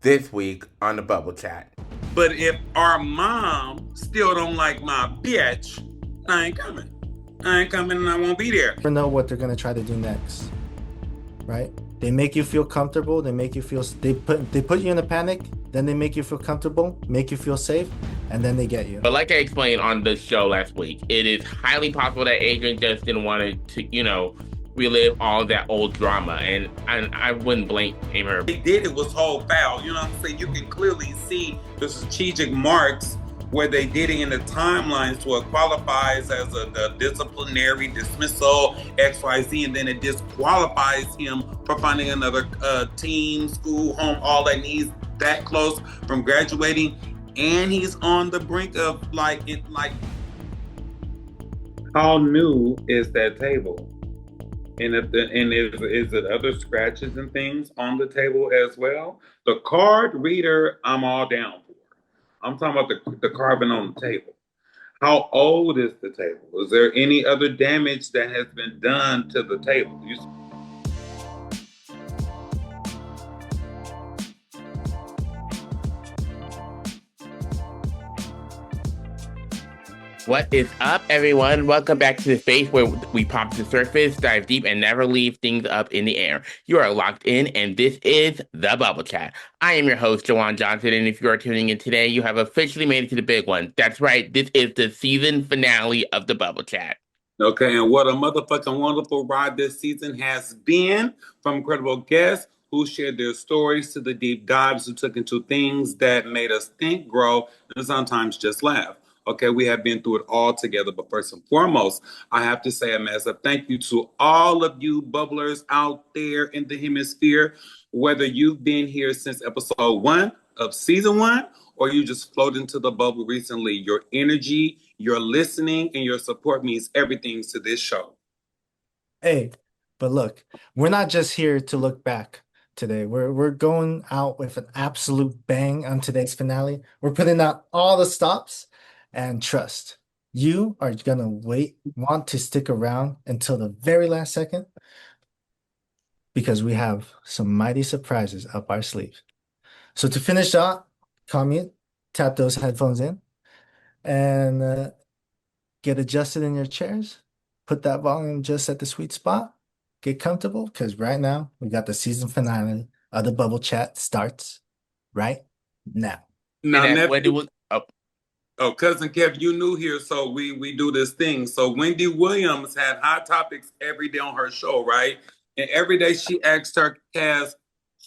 this week on the Bubble Chat. But if our mom still don't like my bitch, I ain't coming. I ain't coming and I won't be there. Never know what they're gonna try to do next, right? They make you feel comfortable. They make you feel. They put you in a panic. Then they make you feel comfortable, make you feel safe, and then they get you. But like I explained on the show last week, it is highly possible that Adrian just didn't want to, relive all that old drama, and I wouldn't blame her. They did it was whole foul. You know what I'm saying? You can clearly see the strategic marks where they did it in the timelines, so it qualifies as a disciplinary dismissal, XYZ, and then it disqualifies him for finding another team, school, home, all that needs that close from graduating. And he's on the brink of how new is that table? And is it other scratches and things on the table as well? The card reader, I'm all down for. I'm talking about the carving on the table. How old is the table? Is there any other damage that has been done to the table? What is up, everyone? Welcome back to the space where we pop to the surface, dive deep, and never leave things up in the air. You are locked in, and this is The Bubble Chat. I am your host, Jawan Johnson, and if you are tuning in today, you have officially made it to the big one. That's right, this is the season finale of The Bubble Chat. Okay, and what a motherfucking wonderful ride this season has been from incredible guests who shared their stories to the deep dives who took into things that made us think, grow, and sometimes just laugh. Okay, we have been through it all together, but first and foremost, I have to say a massive thank you to all of you bubblers out there in the hemisphere, whether you've been here since episode 1 of season 1, or you just floated into the bubble recently. Your energy, your listening, and your support means everything to this show. Hey, but look, we're not just here to look back today. We're going out with an absolute bang on today's finale. We're putting out all the stops. And trust, you are gonna want to stick around until the very last second because we have some mighty surprises up our sleeve. So to finish off, commute, tap those headphones in and get adjusted in your chairs. Put that volume just at the sweet spot. Get comfortable because right now we got the season finale of the Bubble Chat starts right now. Oh, Cousin Kev, you new here, so we do this thing. So Wendy Williams had hot topics every day on her show, right? And every day she asked her cast,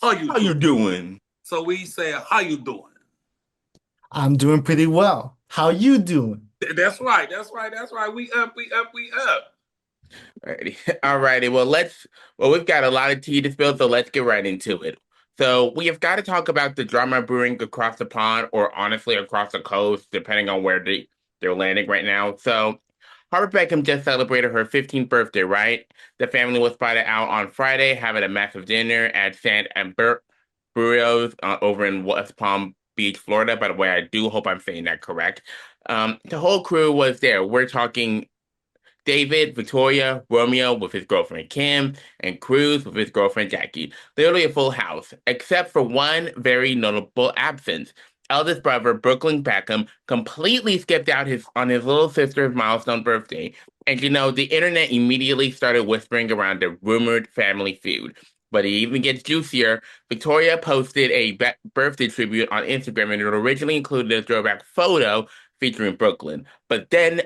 how you doing? So we say, how you doing? I'm doing pretty well. How you doing? That's right. We up. Alrighty. Well, we've got a lot of tea to spill, so let's get right into it. So we have got to talk about the drama brewing across the pond, or honestly across the coast, depending on where they're landing right now. So Harper Beckham just celebrated her 15th birthday, right? The family was spotted out on Friday having a massive dinner at Sand and Burritos over in West Palm Beach, Florida. By the way, I do hope I'm saying that correct. The whole crew was there. We're talking David, Victoria, Romeo with his girlfriend Kim, and Cruz with his girlfriend Jackie. Literally a full house, except for one very notable absence. Eldest brother Brooklyn Beckham completely skipped out on his little sister's milestone birthday. And the internet immediately started whispering around the rumored family feud. But it even gets juicier. Victoria posted a birthday tribute on Instagram, and it originally included a throwback photo featuring Brooklyn. But then,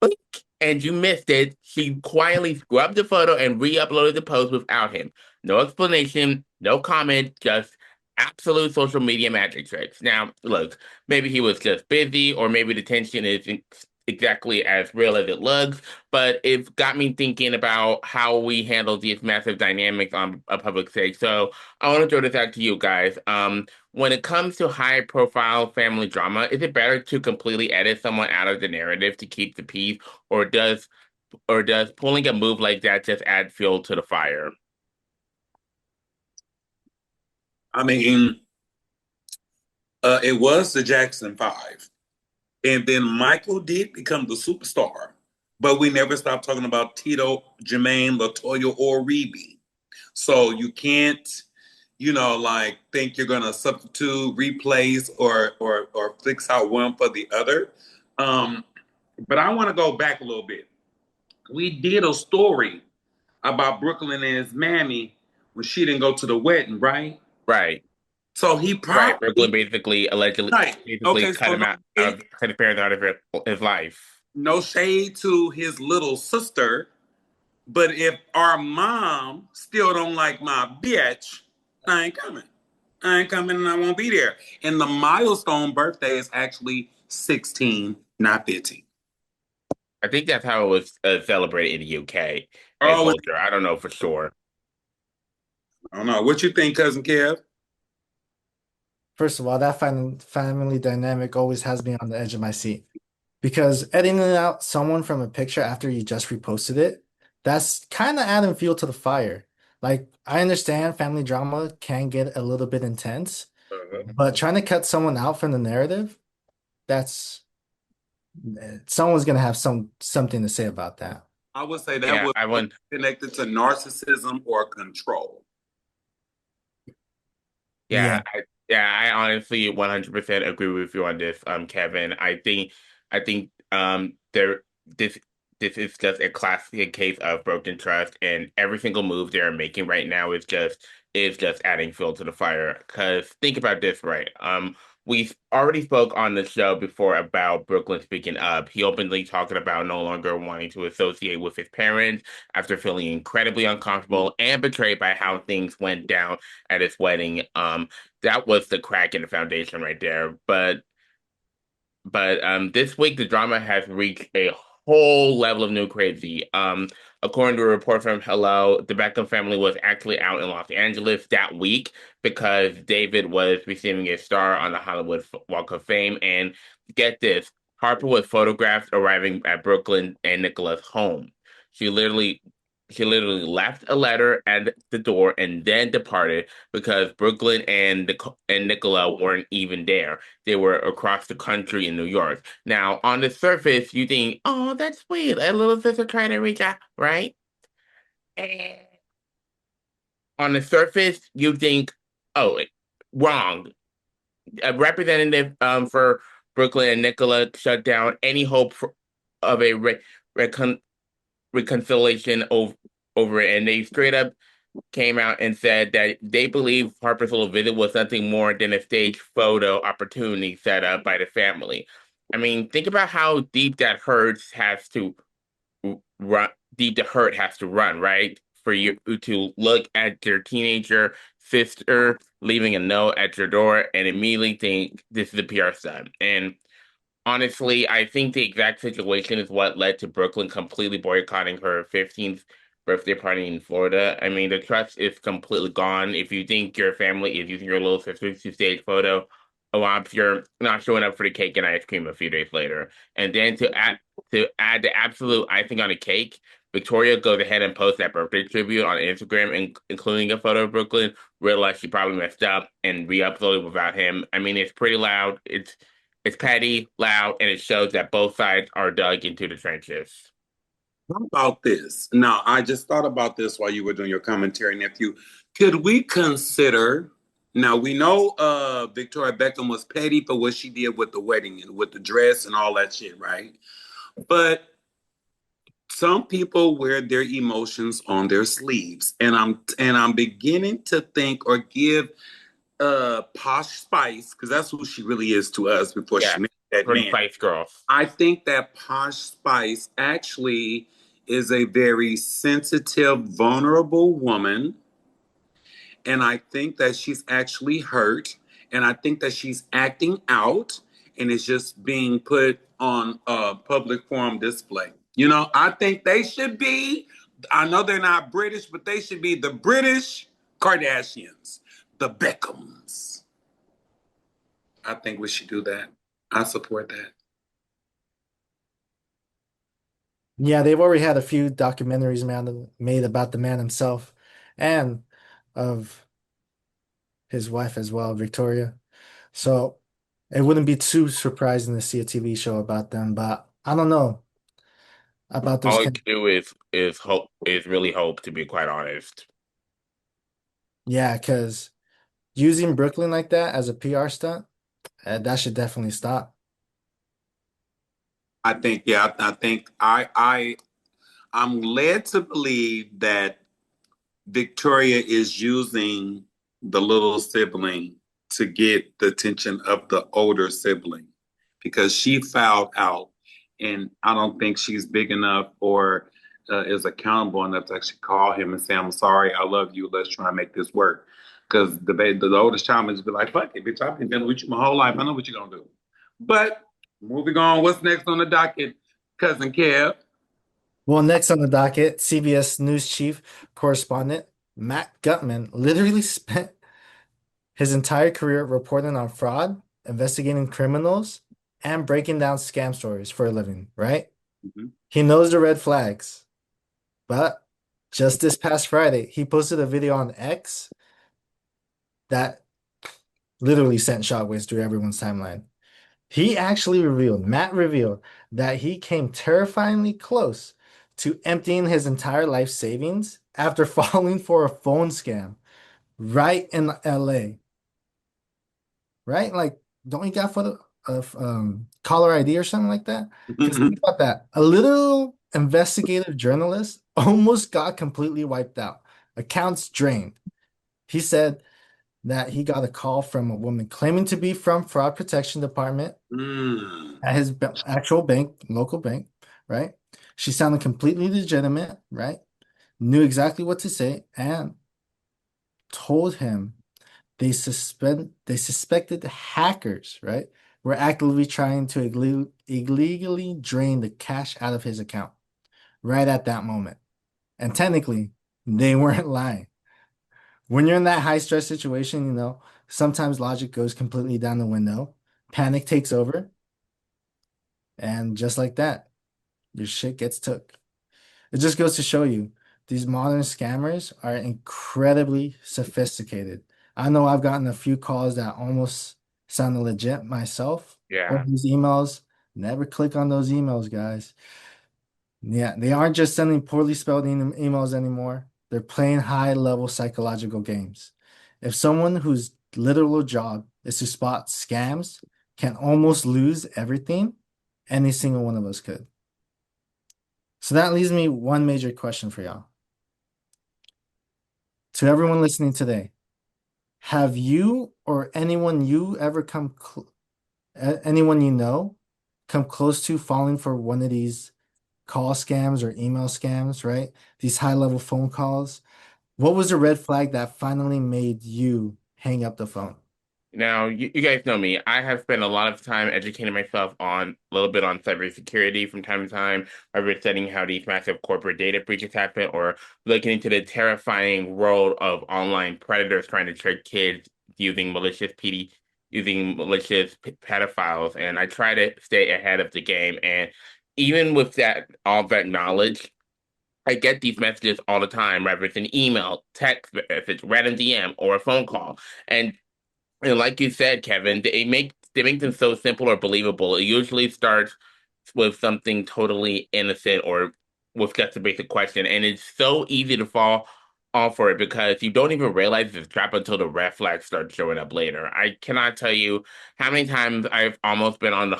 blink, and you missed it, she quietly scrubbed the photo and re-uploaded the post without him. No explanation, no comment, just absolute social media magic tricks. Now, look, maybe he was just busy, or maybe the tension isn't exactly as real as it looks, but it got me thinking about how we handle these massive dynamics on a public stage. So I want to throw this out to you guys. When it comes to high-profile family drama, is it better to completely edit someone out of the narrative to keep the peace, or does pulling a move like that just add fuel to the fire? I mean, it was the Jackson 5. And then Michael did become the superstar. But we never stopped talking about Tito, Jermaine, Latoya, or Rebe. So you can't like think you're gonna substitute, replace, or fix out one for the other. Um, but I want to go back a little bit. We did a story about Brooklyn and his mammy when she didn't go to the wedding, right? Right. So he Right. Brooklyn probably basically allegedly right. basically Okay, cut so him out of cut his parents out of his life. no shade to his little sister, but if our mom still don't like my bitch, I ain't coming. I ain't coming and I won't be there. And the milestone birthday is actually 16, not 15. I think that's how it was celebrated in the UK and Oh, culture. I don't know for sure. I don't know. What you think, cousin Kev? First of all, that family dynamic always has me on the edge of my seat because editing out someone from a picture after you just reposted it, that's kind of adding fuel to the fire. Like, I understand family drama can get a little bit intense, but trying to cut someone out from the narrative, that's someone's gonna have something to say about that. I would say that Yeah, was I went. connected to narcissism or control. Yeah. I honestly 100% agree with you on this, Kevin. I think, there, this, this is just a classic case of broken trust, and every single move they're making right now is just adding fuel to the fire. Because think about this, right? We already spoke on the show before about Brooklyn speaking up. He openly talking about no longer wanting to associate with his parents after feeling incredibly uncomfortable and betrayed by how things went down at his wedding. That was the crack in the foundation right there. But this week the drama has reached a whole level of new crazy. According to a report from Hello, the Beckham family was actually out in Los Angeles that week because David was receiving a star on the Hollywood Walk of Fame. And get this, Harper was photographed arriving at Brooklyn and Nicola's home. She literally she literally left a letter at the door and then departed because Brooklyn and Nicola weren't even there. They were across the country in New York. Now, on the surface, you think, oh, that's sweet. A little sister trying to reach out, right? And on the surface, you think, oh, wrong. A representative for Brooklyn and Nicola shut down any hope of a recon reconciliation over it. And they straight up came out and said that they believe Harper's little visit was nothing more than a stage photo opportunity set up by the family. I mean, think about how deep that hurts has to run, deep the hurt has to run, right? For you to look at your teenager sister leaving a note at your door and immediately think this is a PR stunt. And honestly, I think the exact situation is what led to Brooklyn completely boycotting her 15th birthday party in Florida. I mean, the trust is completely gone. If you think your family is using your little sister to stage photo, you're not showing up for the cake and ice cream a few days later. And then to add the absolute icing on the cake, Victoria goes ahead and posts that birthday tribute on Instagram, including a photo of Brooklyn, realized she probably messed up and re-uploaded without him. I mean, it's pretty loud. It's petty, loud, and it shows that both sides are dug into the trenches. How about this? Now, I just thought about this while you were doing your commentary, nephew. Could we consider? Now we know Victoria Beckham was petty for what she did with the wedding and with the dress and all that shit, right? But some people wear their emotions on their sleeves, and I'm beginning to think or give Posh Spice, because that's who she really is to us before Yeah, she met that for the man. Spice Girls. I think that Posh Spice actually is a very sensitive, vulnerable woman. And I think that she's actually hurt. And I think that she's acting out and is just being put on a public forum display. I think they should be, I know they're not British, but they should be the British Kardashians, the Beckhams. I think we should do that. I support that. Yeah, they've already had a few documentaries made about the man himself and of his wife as well, Victoria. So it wouldn't be too surprising to see a TV show about them, but I don't know about those All you kind. can do is really hope, to be quite honest. Yeah, because Using Brooklyn like that as a PR stunt, that should definitely stop. I think, yeah, I think I'm led to believe that Victoria is using the little sibling to get the attention of the older sibling because she fouled out, and I don't think she's big enough or is accountable enough to actually call him and say, "I'm sorry, I love you. Let's try and make this work." Because the oldest child would just be like, "Fuck it, bitch! I've been dealing with you my whole life. I know what you're gonna do." But moving on, what's next on the docket, cousin Kev? Well, next on the docket, CBS News chief correspondent Matt Gutman literally spent his entire career reporting on fraud, investigating criminals, and breaking down scam stories for a living, right? Mhm. He knows the red flags. But just this past Friday, he posted a video on X that literally sent shockwaves through everyone's timeline. Matt revealed that he came terrifyingly close to emptying his entire life savings after falling for a phone scam right in LA. Right? Like, don't you got photo of caller ID or something like that? Because think about that. A little investigative journalist almost got completely wiped out. Accounts drained. He said that he got a call from a woman claiming to be from fraud protection department Mm. at his actual bank, local bank, right? She sounded completely legitimate, right? Knew exactly what to say and told him they suspected the hackers, right? Were actively trying to illegally drain the cash out of his account right at that moment. And technically, they weren't lying. When you're in that high stress situation, sometimes logic goes completely down the window, panic takes over, and just like that, your shit gets took. It just goes to show you these modern scammers are incredibly sophisticated. I know I've gotten a few calls that almost sounded legit myself. Or Yeah. these emails, never click on those emails, guys. Yeah, they aren't just sending poorly spelled emails anymore. They're playing high level psychological games. If someone whose literal job is to spot scams can almost lose everything, any single one of us could. So that leaves me one major question for y'all. To everyone listening today, have you or anyone you ever anyone you know come close to falling for one of these call scams or email scams, right? These high level phone calls. What was the red flag that finally made you hang up the phone? Now, you guys know me. I have spent a lot of time educating myself on a little bit on cybersecurity from time to time, whether it's studying how these massive corporate data breaches happen or looking into the terrifying world of online predators trying to trick kids using using malicious pedophiles. And I try to stay ahead of the game. And even with all that knowledge, I get these messages all the time, whether it's an email, text, if it's random DM, or a phone call. And like you said, Kevin, they make them so simple or believable. It usually starts with something totally innocent or with just a basic question, and it's so easy to fall off for it because you don't even realize it's a trap until the red flags start showing up later. I cannot tell you how many times I've almost bit the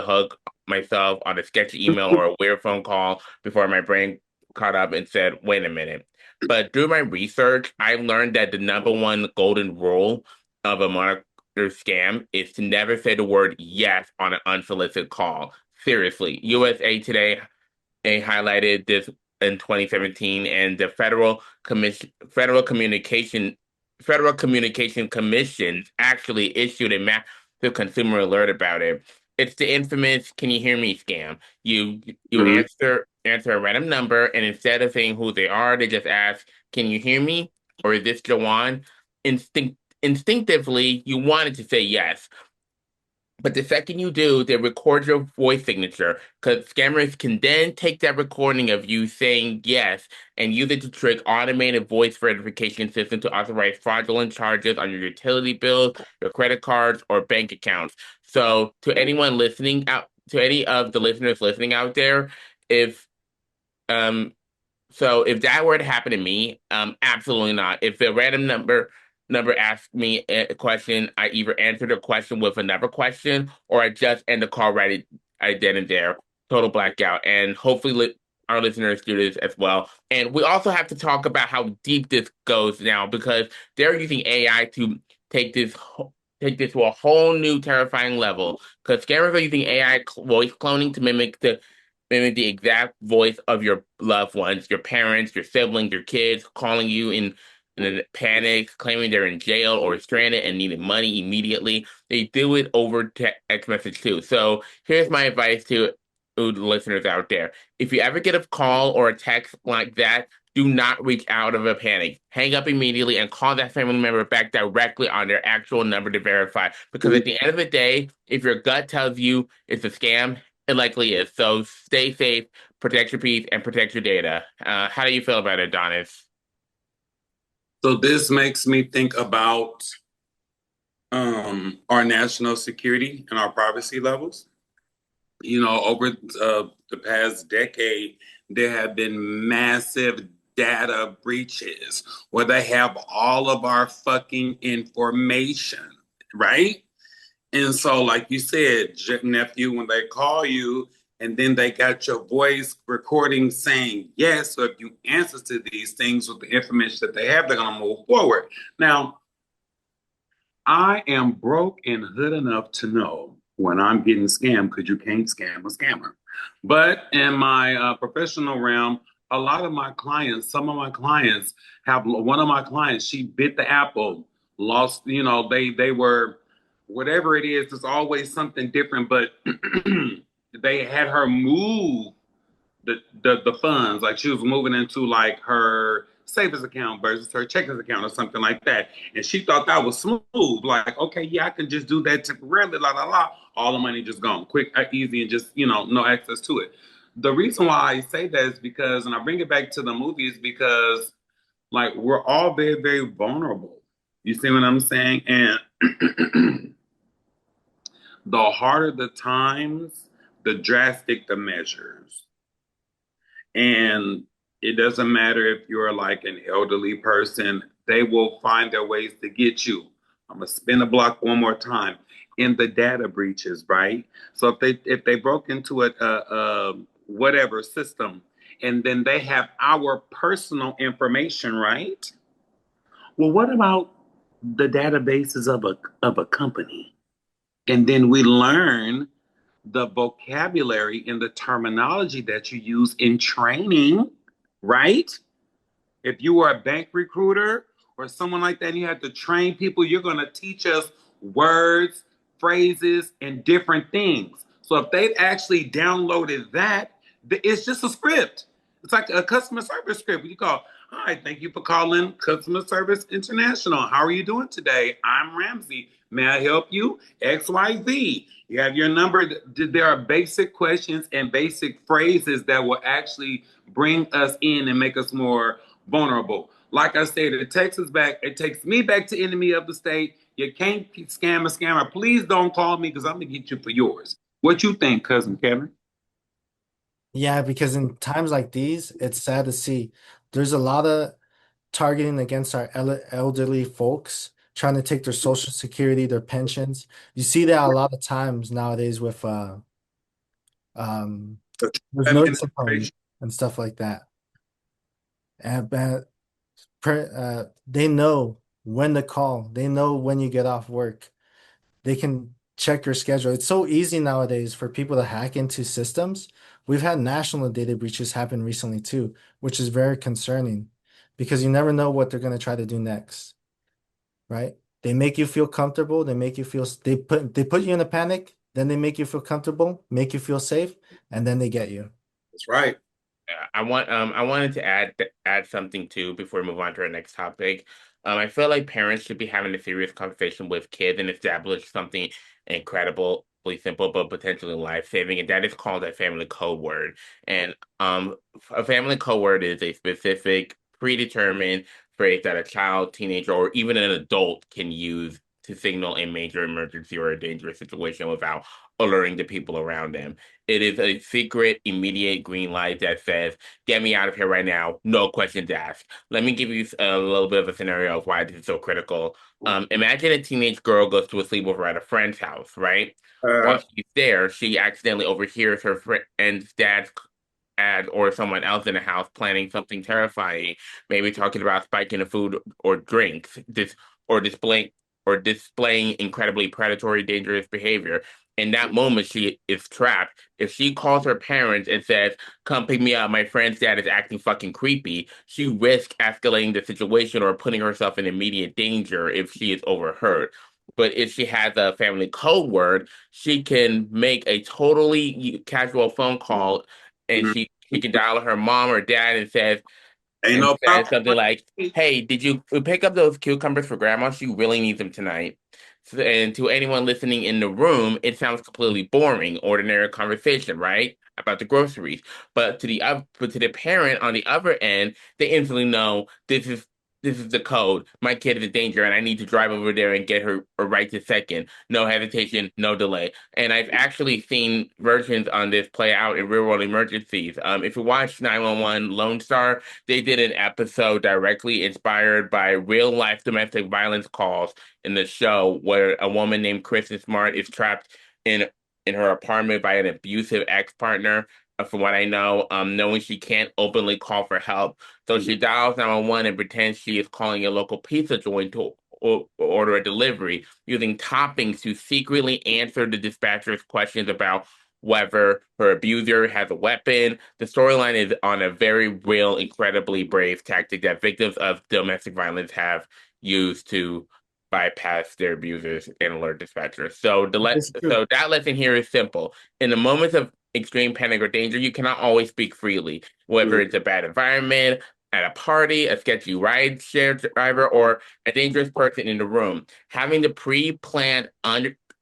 hook myself on a sketchy email or a weird phone call before my brain caught up and said, "Wait a minute." But through my research, I've learned that the number one golden rule of a marketer scam is to never say the word yes on an unsolicited call. Seriously, USA Today highlighted this in 2017, and the Federal Communication Commission actually issued a massive consumer alert about it. It's the infamous "Can you hear me?" scam. You Mhm. answer a random number, and instead of saying who they are, they just ask, "Can you hear me?" or "Is this Jawan?" Instinctively, you wanted to say yes, but the second you do, they record your voice signature because scammers can then take that recording of you saying yes and use it to trick automated voice verification system to authorize fraudulent charges on your utility bills, your credit cards, or bank accounts. So, to any of the listeners listening out there, if um if that were to happen to me, absolutely not. If a random number number asks me a question, I either answer the question with another question or I just end the call right then and there. Total blackout. And hopefully our listeners do this as well. And we also have to talk about how deep this goes now because they're using AI to take this take this to a whole new terrifying level. Because scammers are using AI voice cloning to mimic the exact voice of your loved ones, your parents, your siblings, your kids, calling you in a panic, claiming they're in jail or stranded and needing money immediately. They do it over text message too. So here's my advice to the listeners out there. If you ever get a call or a text like that, do not reach out of a panic. Hang up immediately and call that family member back directly on their actual number to verify. Because at the end of the day, if your gut tells you it's a scam, it likely is. So stay safe, protect your peace, and protect your data. How do you feel about it, Donis? So this makes me think about our national security and our privacy levels. You know, over the past decade, there have been massive data breaches where they have all of our fucking information, right? And so, like you said, nephew, when they call you and then they got your voice recording saying yes, so if you answer to these things with the information that they have, they're going to move forward. Now, I am broke and hood enough to know when I'm getting scammed because you can't scam a scammer. But in my professional realm, a lot of my clients, some of my clients have one of my clients, she bit the apple, lost, you know, they were whatever it is, there's always something different, but they had her move the funds. Like she was moving into like her savings account versus her checking account or something like that. And she thought that was smooth. Like, okay, yeah, I can just do that temporarily, la la la. All the money just gone, quick, easy, and just no access to it. The reason why I say that is because, and I bring it back to the movies because like we're all very, very vulnerable. You see what I'm saying? And the harder the times, the drastic the measures. And it doesn't matter if you're like an elderly person, they will find their ways to get you. I'm gonna spin the block one more time in the data breaches, right? So if they broke into a whatever system and then they have our personal information, right? Well, what about the databases of a company? And then we learn the vocabulary and the terminology that you use in training, right? If you were a bank recruiter or someone like that and you had to train people, you're going to teach us words, phrases, and different things. So if they've actually downloaded that, it's just a script. It's like a customer service script. You call, hi, thank you for calling Customer Service International. How are you doing today? I'm Ramsey. May I help you? XYZ. You have your number. There are basic questions and basic phrases that will actually bring us in and make us more vulnerable. Like I said, it takes us back. It takes me back to enemy of the state. You can't scam a scammer. Please don't call me because I'm gonna get you for yours. What you think, cousin Kevin? Yeah, because in times like these, it's sad to see. There's a lot of targeting against our elderly folks, trying to take their social security, their pensions. You see that a lot of times nowadays with um with noticeably and stuff like that. And they know when to call. They know when you get off work. They can check your schedule. It's so easy nowadays for people to hack into systems. We've had national data breaches happen recently too, which is very concerning because you never know what they're going to try to do next, right? They make you feel comfortable. They make you feel they put you in a panic, then they make you feel comfortable, make you feel safe, and then they get you. That's right. I wanted to add something too before we move on to our next topic. I feel like parents should be having a serious conversation with kids and establish something incredibly simple but potentially life-saving, and that is called a family code word. And a family code word is a specific, predetermined phrase that a child, teenager, or even an adult can use to signal a major emergency or a dangerous situation without alerting the people around him. It is a secret, immediate green light that says, get me out of here right now, no questions asked. Let me give you a little bit of a scenario of why this is so critical. Imagine a teenage girl goes to a sleepover at a friend's house, right? While she's there, she accidentally overhears her friend's dad's dad or someone else in the house planning something terrifying, maybe talking about spiking the food or drinks, or displaying incredibly predatory, dangerous behavior. In that moment, she is trapped. If she calls her parents and says, "Come pick me up, my friend's dad is acting fucking creepy," she risks escalating the situation or putting herself in immediate danger if she is overheard. But if she has a family code word, she can make a totally casual phone call, and she can dial her mom or dad Ain't and no says problem. something like, "Hey, did you pick up those cucumbers for grandma? She really needs them tonight." So, and to anyone listening in the room, it sounds completely boring, ordinary conversation, right? About the groceries. But to the parent on the other end, they instantly know this is the code. My kid is in danger, and I need to drive over there and get her right this second. No hesitation, no delay. And I've actually seen versions on this play out in real world emergencies. If you watch 911 Lone Star, they did an episode directly inspired by real life domestic violence calls in the show where a woman named Kristen Smart is trapped in in her apartment by an abusive ex-partner. From what I know, knowing she can't openly call for help, so she dials 911 and pretends she is calling a local pizza joint to order a delivery, using toppings to secretly answer the dispatcher's questions about whether her abuser has a weapon. The storyline is on a very real, incredibly brave tactic that victims of domestic violence have used to bypass their abusers and alert dispatchers. It's true. So that lesson here is simple. In the moments of extreme panic or danger, you cannot always speak freely, whether it's a bad environment, at a party, a sketchy ride share driver, or a dangerous person in the room. Having the pre-planned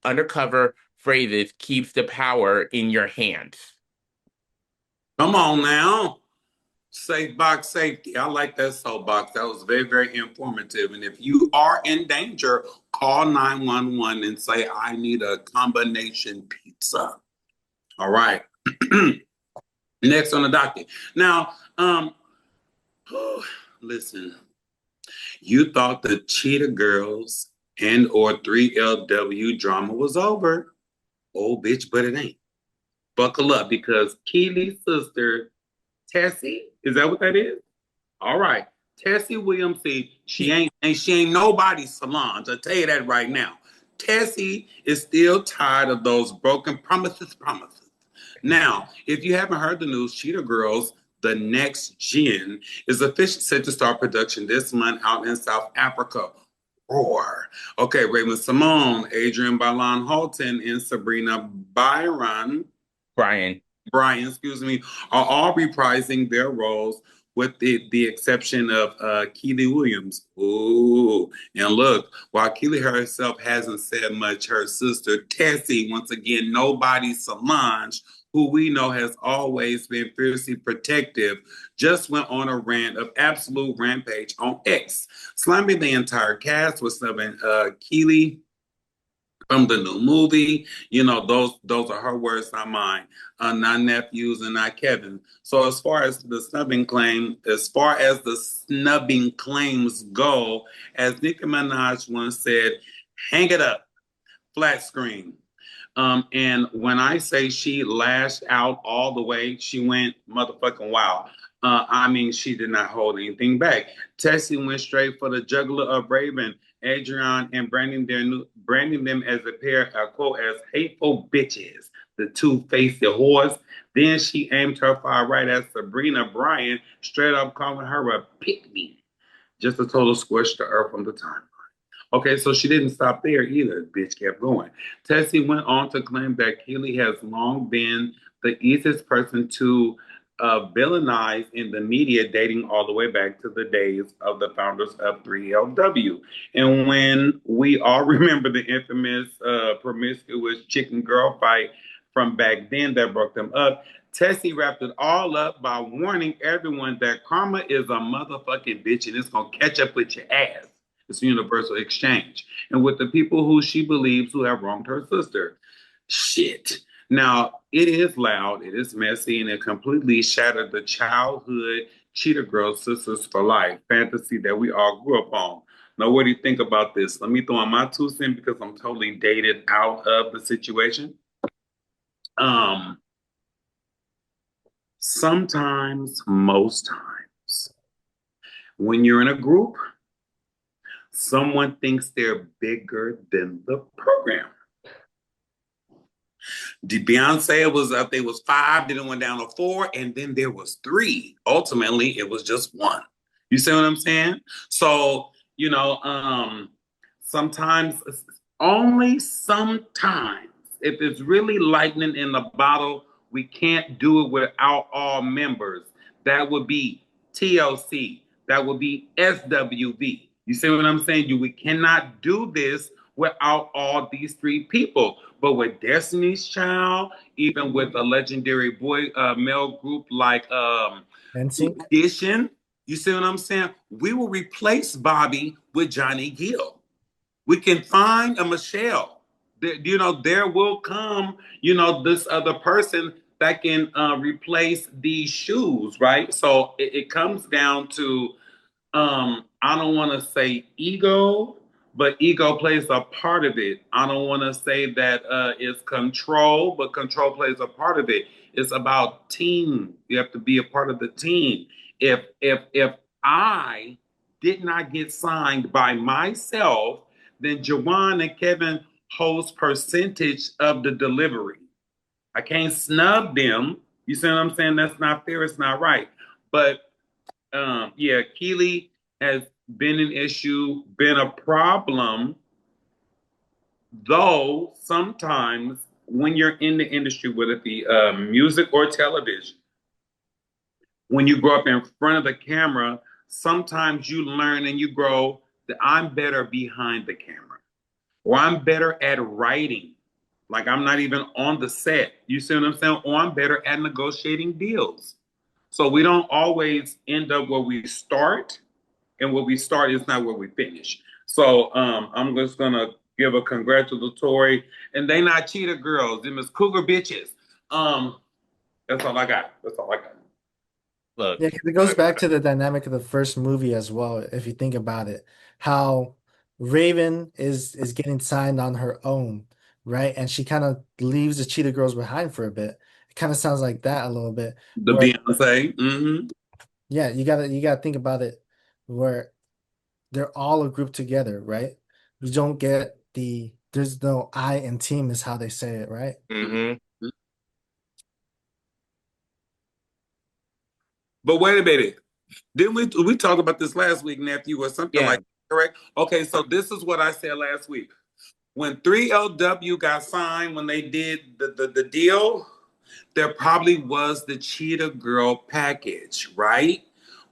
undercover phrases keeps the power in your hands. Come on now. Safe box safety. I like that soapbox. That was very, very informative. And if you are in danger, call 911 and say, I need a combination pizza. All right. Next on the docket. Now, listen, you thought the Cheetah Girls and or 3LW drama was over. Oh, bitch, but it ain't. Buckle up because Keely's sister, Tessie, is that what that is? All right. Tessie Williams, see, she ain't nobody's Solange. I'll tell you that right now. Tessie is still tired of those broken promises. Now, if you haven't heard the news, Cheetah Girls, the next gen, is officially set to start production this month out in South Africa. Roar. Okay, Raven Simone, Adrian Balan Holton, and Sabrina Brian. Bryan, excuse me, are all reprising their roles with the exception of Keely Williams. Ooh, and look, while Keely herself hasn't said much, her sister Tessie, once again, nobody Solange, who we know has always been fiercely protective, just went on a rant of absolute rampage on X, slamming the entire cast with snubbing Keely from the new movie. You know, those are her words, not mine. Not nephews and not Kevin. So as far as the snubbing claims go, as Nicki Minaj once said, hang it up, flat screen. And when I say she lashed out all the way, she went motherfucking wild. I mean, she did not hold anything back. Tessie went straight for the juggler of Raven, Adrian, and branding them as a pair, quote, as hateful bitches, the two-faced whores. Then she aimed her fire right at Sabrina Bryan, straight up calling her a pick-me. Just a total squish to earth from the time. Okay, so she didn't stop there either. Bitch kept going. Tessie went on to claim that Keely has long been the easiest person to villainize in the media, dating all the way back to the days of the founders of 3LW. And when we all remember the infamous promiscuous chicken girl fight from back then that broke them up, Tessie wrapped it all up by warning everyone that karma is a motherfucking bitch and it's gonna catch up with your ass. It's a universal exchange. And with the people who she believes who have wronged her sister. Shit. Now, it is loud, it is messy, and it completely shattered the childhood Cheetah Girl Sisters for Life fantasy that we all grew up on. Now, what do you think about this? Let me throw in my 2 cents because I'm totally dated out of the situation. Um, Sometimes, most times, when you're in a group, someone thinks they're bigger than the program. Beyonce was up, there was five, then it went down to four, and then there was three. Ultimately, it was just one. You see what I'm saying? So, sometimes, only sometimes, if it's really lightning in the bottle, we can't do it without all members. That would be TLC. That would be SWV. You see what I'm saying? We cannot do this without all these three people. But with Destiny's Child, even with a legendary male group like NSYNC. Audition, you see what I'm saying? We will replace Bobby with Johnny Gill. We can find a Michelle. There will come, this other person that can replace these shoes, right? So it comes down to I don't want to say ego, but ego plays a part of it. I don't want to say that it's control, but control plays a part of it. It's about team. You have to be a part of the team. If I did not get signed by myself, then Jawan and Kevin holds percentage of the delivery. I can't snub them. You see what I'm saying? That's not fair. It's not right. But yeah, Keely has been an issue, been a problem, though sometimes when you're in the industry, whether it be music or television, when you grow up in front of the camera, sometimes you learn and you grow that I'm better behind the camera, or I'm better at writing. Like I'm not even on the set. You see what I'm saying? Or I'm better at negotiating deals. So we don't always end up where we start, and where we start is not where we finish. So I'm just gonna give a congratulatory, and they not cheetah girls, them is cougar bitches. Um, that's all I got. That's all I got. Look, Yeah, 'cause it goes back to the dynamic of the first movie as well, if you think about it. How Raven is getting signed on her own, right? And she kind of leaves the Cheetah Girls behind for a bit. It kind of sounds like that a little bit. The Where Beyonce. Mm-hmm. yeah, you gotta think about it where they're all a group together, right? You don't get there's no I in team is how they say it, right? hmm But wait a minute. Didn't we talk about this last week, nephew, or something yeah. like that, correct? Okay, so this is what I said last week. When 3LW got signed, when they did the deal, there probably was the Cheetah Girl package, right?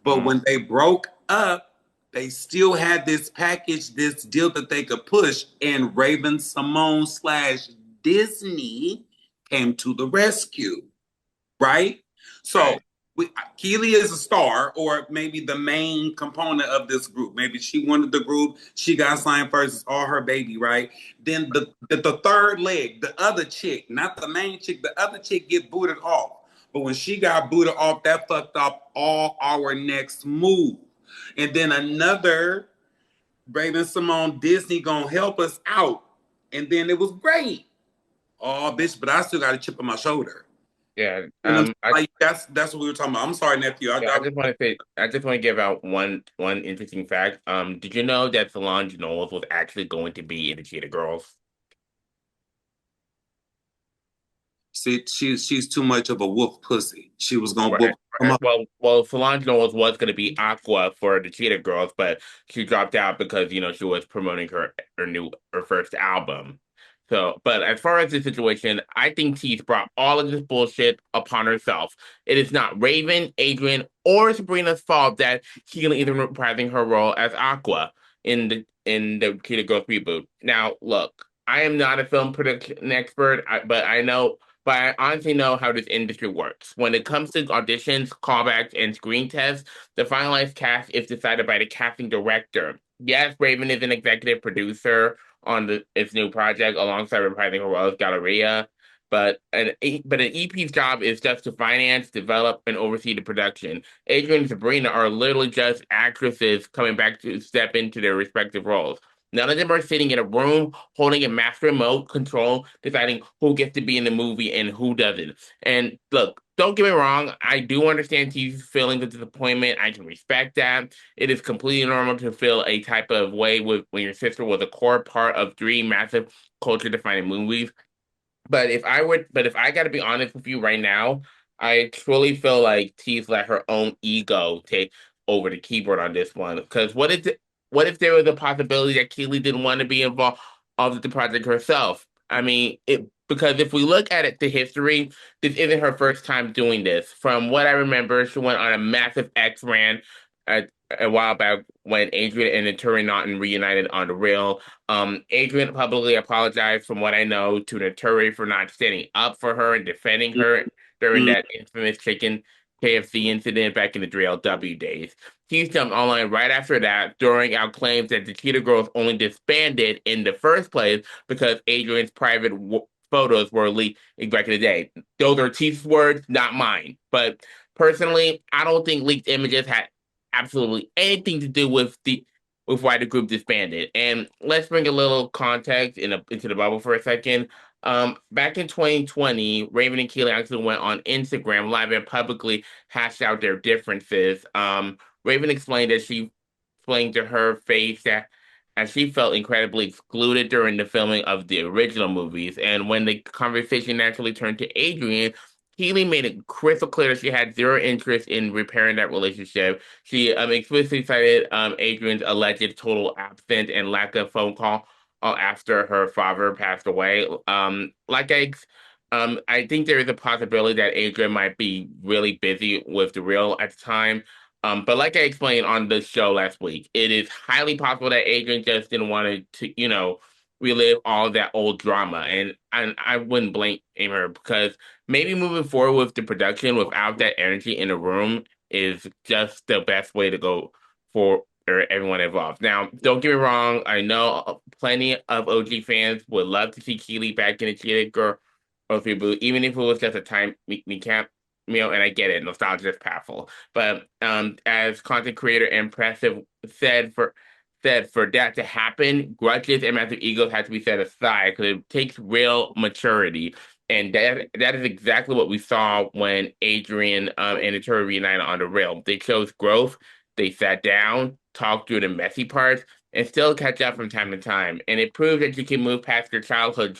But Mm. when they broke up, they still had this package, this deal that they could push, and Raven Simone slash Disney came to the rescue, right? So Right. Keely is a star, or maybe the main component of this group. Maybe she wanted the group. She got signed first. It's all her baby, right? Then the third leg, the other chick, not the main chick, the other chick get booted off. But when she got booted off, that fucked up all our next move. And then another Raven Simone Disney gonna help us out. And then it was great. Oh, bitch, but I still got a chip on my shoulder. Yeah. And I'm like, that's what we were talking about. I'm sorry, nephew. I just want to say, I just want to give out one interesting fact. Did you know that Solange Knowles was actually going to be in the Cheetah Girls? see, she's too much of a wolf pussy. She was gonna Right. whoop. Come on. Well, Solange Knowles was going to be Aqua for the Cheetah Girls, but she dropped out because she was promoting her first album. So, but as far as the situation, I think she's brought all of this bullshit upon herself. It is not Raven, Adrian, or Sabrina's fault that she's either reprising her role as Aqua in the Cheetah Girls reboot. Now, look, I am not a film production expert, but I honestly know how this industry works. When it comes to auditions, callbacks, and screen tests, the finalized cast is decided by the casting director. Yes, Raven is an executive producer on its new project alongside reprising her role as Galleria. But an EP's job is just to finance, develop, and oversee the production. Adrian and Sabrina are literally just actresses coming back to step into their respective roles. None of them are sitting in a room holding a master remote control, deciding who gets to be in the movie and who doesn't. And look, don't get me wrong, I do understand T's feelings of disappointment. I can respect that. It is completely normal to feel a type of way when your sister was a core part of three massive culture-defining movies. But if I got to be honest with you right now, I truly feel like T's let her own ego take over the keyboard on this one. Because what if there was a possibility that Keely didn't want to be involved with the project herself? I mean, because if we look at it, the history, this isn't her first time doing this. From what I remember, she went on a massive X ran a while back when Adrian and Turin Naughton reunited on the real. Adrian publicly apologized, from what I know, to Naturi for not standing up for her and defending her during Mhm. that infamous chicken KFC incident back in the 3LW days. He jumped online right after that, throwing out claims that the Cheetah Girls only disbanded in the first place because Adrian's private photos were leaked back in the day. Those are Chief's words, not mine. But personally, I don't think leaked images had absolutely anything to do with why the group disbanded. And let's bring a little context into the bubble for a second. Back in 2020, Raven and Keely actually went on Instagram Live and publicly hashed out their differences. Raven explained that she explained to her face that as she felt incredibly excluded during the filming of the original movies. And when the conversation naturally turned to Adrian, Keely made it crystal clear that she had zero interest in repairing that relationship. She explicitly cited Adrian's alleged total absence and lack of phone call after her father passed away. I think there is a possibility that Adrian might be really busy with the real at the time. But like I explained on the show last week, it is highly possible that Adrian just didn't want to relive all that old drama, and I wouldn't blame her because maybe moving forward with the production without that energy in the room is just the best way to go for everyone involved. Now, don't get me wrong, I know plenty of OG fans would love to see Keely back in the Cheetah Girl or reboot, even if it was just a time we can't. And I get it, nostalgia is powerful. But as content creator Impressive said for that to happen, grudges and massive egos have to be set aside because it takes real maturity. And that is exactly what we saw when Adrian and Naturi reunited on the rail. They chose growth, they sat down, talked through the messy parts, and still catch up from time to time. And it proves that you can move past your childhood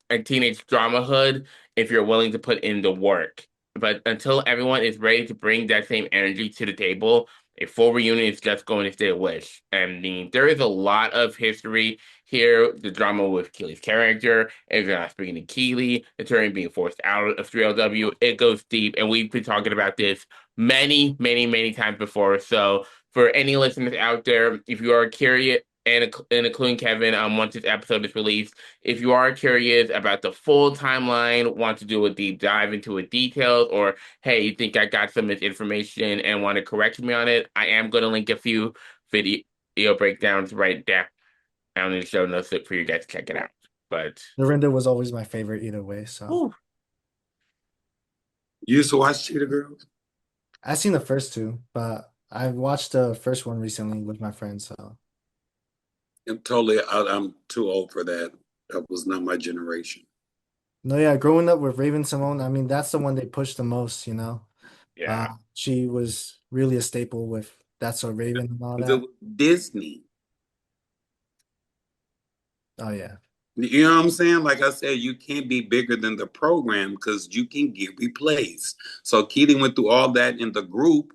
and teenage dramahood if you're willing to put in the work. But until everyone is ready to bring that same energy to the table, a full reunion is just going to stay a wish. I mean, there is a lot of history here. The drama with Keely's character, Adrian not speaking to Keely, the turn being forced out of 3LW. It goes deep, and we've been talking about this many, many, many times before. So, for any listeners out there, if you are curious, and including Kevin, once this episode is released, if you are curious about the full timeline, want to do a deep dive into it details, or hey, you think I got some misinformation and want to correct me on it, I am going to link a few video breakdowns right down in the show notes for you guys to check it out. But Dorinda was always my favorite either way. So whew, You used to watch Cheetah Girls? I've seen the first two, but I watched the first one recently with my friends. So I'm too old for that. That was not my generation. no, yeah, growing up with Raven Simone, I mean that's the one they pushed the most, you know. yeah. She was really a staple with That's So Raven and all It that. was Disney. Oh yeah. You know what I'm saying? Like I said, you can't be bigger than the program because you can get replaced. So Keating went through all that in the group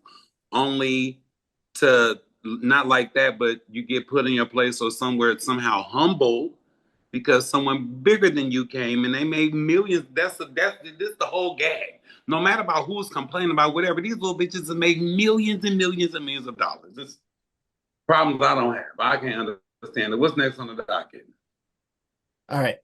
only to not like that, but you get put in your place or somewhere it's somehow humbled because someone bigger than you came and they made millions. That's this the whole gag. No matter about who's complaining about whatever, these little bitches have made millions and millions and millions of dollars. It's problems I don't have. I can't understand it. What's next on the docket? All right.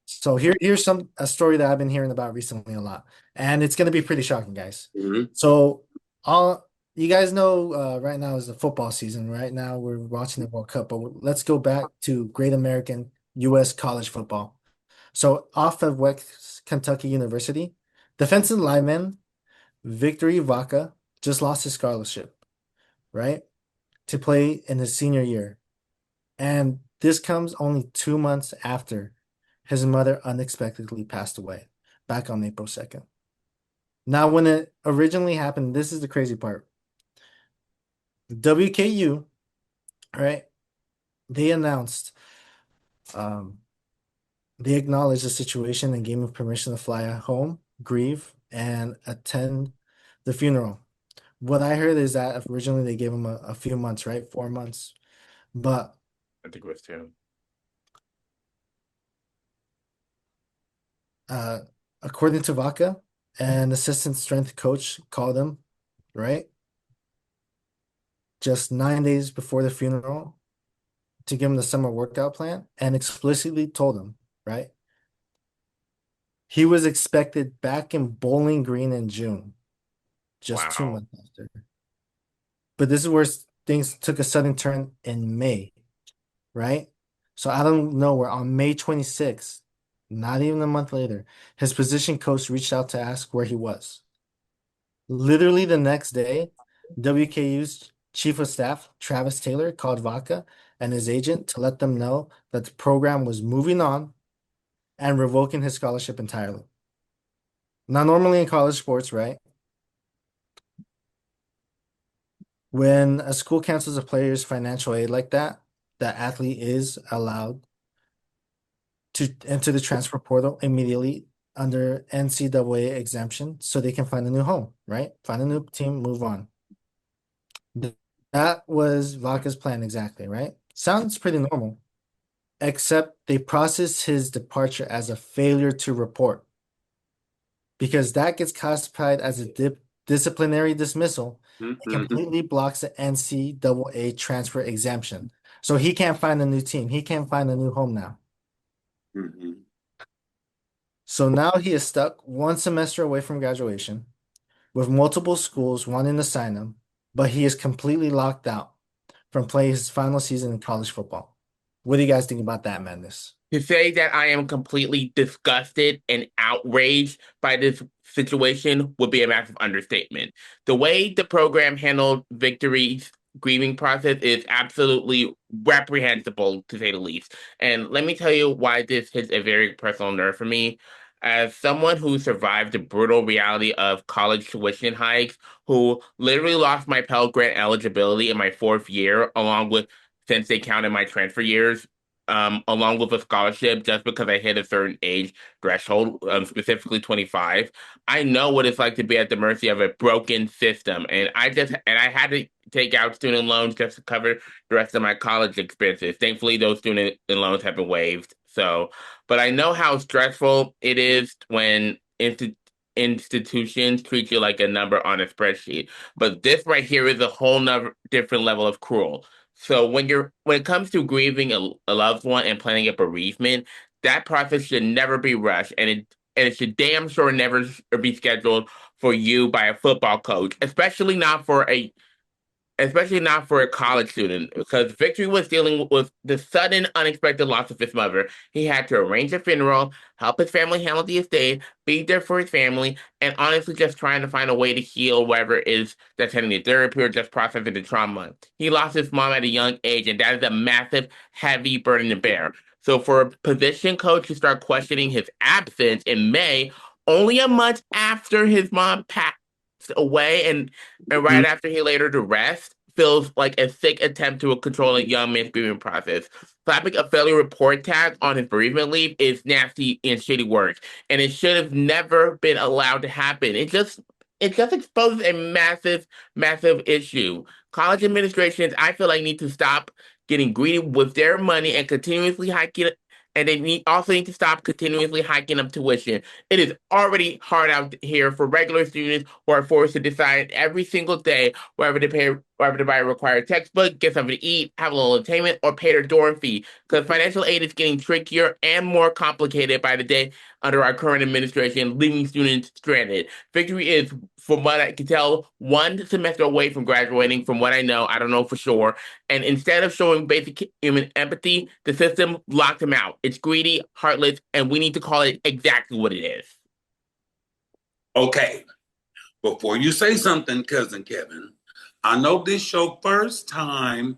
So here's a story that I've been hearing about recently a lot, and it's gonna be pretty shocking, guys. Mhm. So all you guys know right now is the football season. Right now we're watching the World Cup, but let's go back to Great American U.S. college football. So off of West Kentucky University, defensive lineman Victory Vaca just lost his scholarship, right, to play in his senior year. And this comes only 2 months after his mother unexpectedly passed away back on April 2nd. Now, when it originally happened, this is the crazy part. WKU, right? They announced, um, they acknowledged the situation and gave him permission to fly home, grieve, and attend the funeral. What I heard is that originally they gave him a few months, right? 4 months. But I think it was two. uh, according to Vaca, an assistant strength coach called him, right? Just 9 days before the funeral to give him the summer workout plan and explicitly told him, right? He was expected back in Bowling Green in June, just two Wow. months after. But this is where things took a sudden turn in May, right? So I don't know where on May 26th, not even a month later, his position coach reached out to ask where he was. Literally the next day, WKU's chief of staff, Travis Taylor, called Vaca and his agent to let them know that the program was moving on and revoking his scholarship entirely. Now, normally in college sports, right? When a school cancels a player's financial aid like that, that athlete is allowed to enter the transfer portal immediately under NCAA exemption so they can find a new home, right? Find a new team, move on. That was Vaca's plan exactly, right? Sounds pretty normal, except they processed his departure as a failure to report because that gets classified as a disciplinary dismissal. It Mm-hmm. completely blocks the NCAA transfer exemption. So he can't find a new team. He can't find a new home now. Mm-hmm. So now he is stuck one semester away from graduation with multiple schools wanting to sign him, but he is completely locked out from playing his final season in college football. What do you guys think about that madness? To say that I am completely disgusted and outraged by this situation would be a massive understatement. The way the program handled Victory's grieving process is absolutely reprehensible, to say the least. And let me tell you why this hits a very personal nerve for me. As someone who survived the brutal reality of college tuition hikes, who literally lost my Pell Grant eligibility in my fourth year, along with since they counted my transfer years along with a scholarship just because I hit a certain age threshold, specifically 25. I know what it's like to be at the mercy of a broken system. And I had to take out student loans just to cover the rest of my college expenses. Thankfully, those student loans have been waived. So, but I know how stressful it is when institutions treat you like a number on a spreadsheet. But this right here is a whole nother different level of cruel. So when it comes to grieving a loved one and planning a bereavement, that process should never be rushed, and it should damn sure never be scheduled for you by a football coach, especially not for a college student, because Victory was dealing with the sudden, unexpected loss of his mother. He had to arrange a funeral, help his family handle the estate, be there for his family, and honestly just trying to find a way to heal whatever it is that's heading to therapy or just processing the trauma. He lost his mom at a young age, and that is a massive, heavy burden to bear. So for a position coach to start questioning his absence in May, only a month after his mom passed away and right after he laid her to rest feels like a sick attempt to control a young man's grieving process. Slapping a failure report tag on his bereavement leave is nasty and shitty work, and it should have never been allowed to happen. It just exposes a massive, massive issue. College administrations, I feel like, need to stop getting greedy with their money and continuously hiking, and they also need to stop continuously hiking up tuition. It is already hard out here for regular students who are forced to decide every single day whether to buy a required textbook, get something to eat, have a little entertainment, or pay their dorm fee. Because financial aid is getting trickier and more complicated by the day under our current administration, leaving students stranded. Victory is from what I can tell, one semester away from graduating, from what I know. I don't know for sure. And instead of showing basic human empathy, the system locked him out. It's greedy, heartless, and we need to call it exactly what it is. Okay, before you say something, cousin Kevin, I know this your first time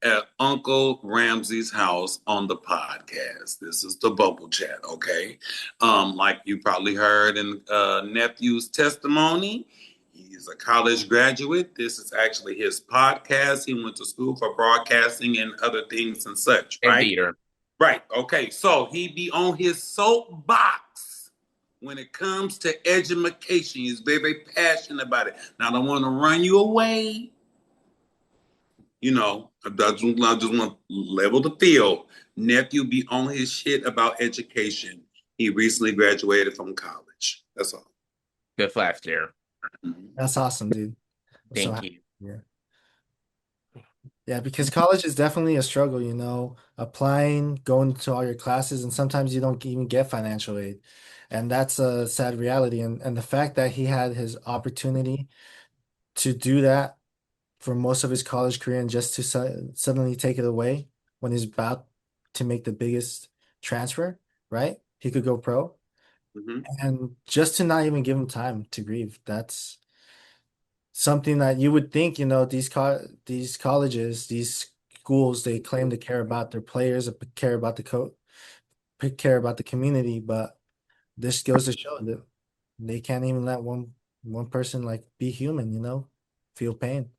at Uncle Ramsey's house on the podcast. This is the bubble chat, okay? Like you probably heard in nephew's testimony, he's a college graduate. This is actually his podcast. He went to school for broadcasting and other things and such, And right? theater. Right. Okay. So he be on his soapbox when it comes to education. He's very, very passionate about it. Now, I don't want to run you away. You know, I just want to level the field. Nephew be on his shit about education. He recently graduated from college. That's all. Just last year. Mhm. That's awesome, dude. I'm so Thank happy. you. Yeah. Yeah, because college is definitely a struggle, applying, going to all your classes, and sometimes you don't even get financial aid. And that's a sad reality. And the fact that he had his opportunity to do that for most of his college career and just to suddenly take it away when he's about to make the biggest transfer, right? He could go pro. Mhm. And just to not even give him time to grieve, that's something that you would think, these colleges, these schools, they claim to care about their players, care about the care about the community, but this goes to show that they can't even let one person like be human, feel pain.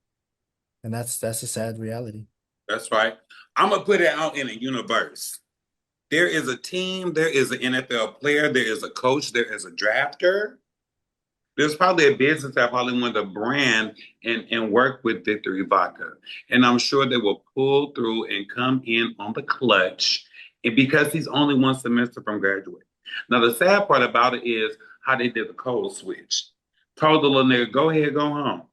And that's a sad reality. That's right. I'm gonna put it out in a universe. There is a team, there is an NFL player, there is a coach, there is a drafter. There's probably a business that probably wanted to brand and work with Victory Vodka. And I'm sure they will pull through and come in on the clutch and because he's only one semester from graduating. Now, the sad part about it is how they did the code switch. Told the little nigga, go ahead, go home.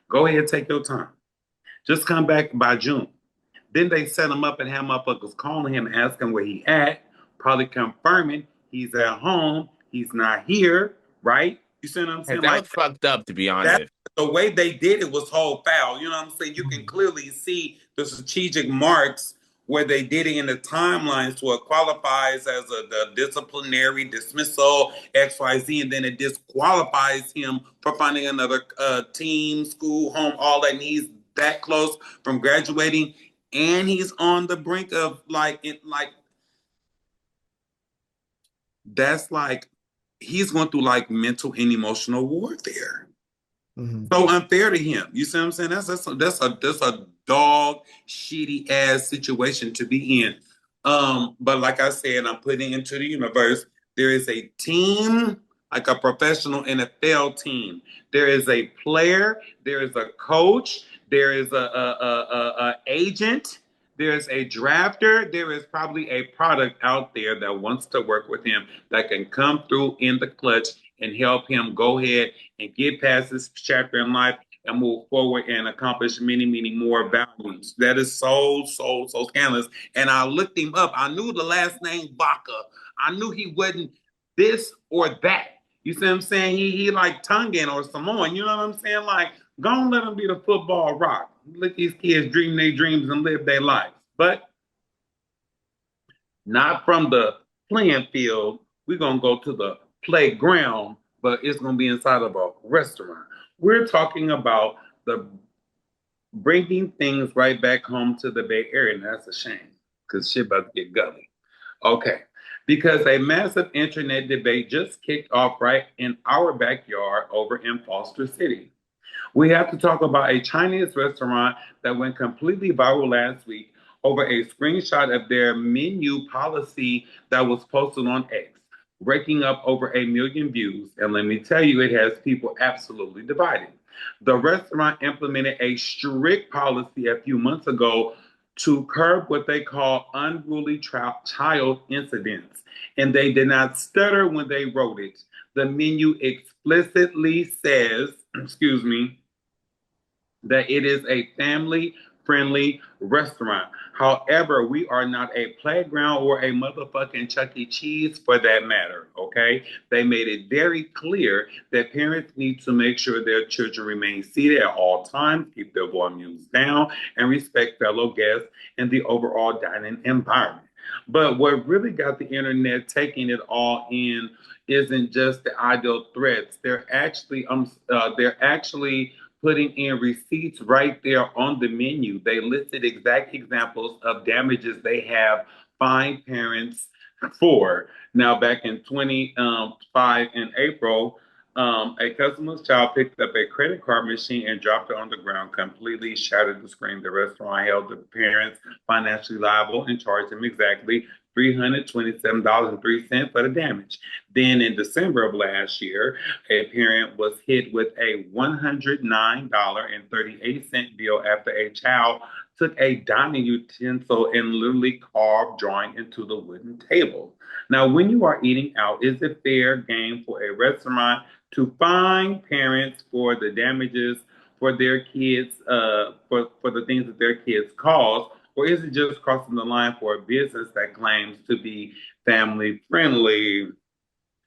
Go ahead, take your time. Just come back by June. Then they set him up and have motherfuckers calling him, asking where he at, probably confirming he's at home, he's not here, right? You see what I'm Hey, saying? that Like was fucked up, to be that, honest. the way they did it was whole foul. You know what I'm saying? You can Mhm. clearly see the strategic marks where they did it in the timelines to it qualifies as the disciplinary dismissal XYZ, and then it disqualifies him for finding another team, school, home, all that. And he's that close from graduating, and he's on the brink of that's like he's going through like mental and emotional warfare. Mhm. So unfair to him. You see what I'm saying? That's a dog shitty ass situation to be in. But like I said, I'm putting into the universe. There is a team, like a professional NFL team. There is a player. There is a coach. There is a agent. There is a drafter. There is probably a product out there that wants to work with him that can come through in the clutch and help him go ahead and get past this chapter in life and move forward and accomplish many, many more values. That is so, so, so scandalous. And I looked him up. I knew the last name Baca. I knew he wasn't this or that. You see what I'm saying? He like Tongan or Samoan. You know what I'm saying? Like, go and let him be the football rock. Let these kids dream their dreams and live their lives. But not from the playing field. We're going to go to the playground, but it's going to be inside of a restaurant. We're talking about the bringing things right back home to the Bay Area, and that's a shame because shit about to get gully. Okay. Because a massive internet debate just kicked off right in our backyard over in Foster City. We have to talk about a Chinese restaurant that went completely viral last week over a screenshot of their menu policy that was posted on X, raking up over 1 million views. And let me tell you, it has people absolutely divided. The restaurant implemented a strict policy a few months ago to curb what they call unruly child incidents. And they did not stutter when they wrote it. The menu explicitly says, excuse me, that it is a family friendly restaurant. However, we are not a playground or a motherfucking Chuck E. Cheese for that matter, okay? They made it very clear that parents need to make sure their children remain seated at all times, keep their volumes down, and respect fellow guests and the overall dining environment. But what really got the internet taking it all in isn't just the ideal threats. They're actually putting in receipts right there on the menu. They listed exact examples of damages they have fined parents for. Now, back in 25 in April, a customer's child picked up a credit card machine and dropped it on the ground, completely shattered the screen. The restaurant held the parents financially liable and charged them exactly $327.03 for the damage. Then in December of last year, a parent was hit with a $109.38 bill after a child took a dining utensil and literally carved drawing into the wooden table. Now, when you are eating out, is it fair game for a restaurant to fine parents for the damages for their kids, for the things that their kids cause, or is it just crossing the line for a business that claims to be family friendly?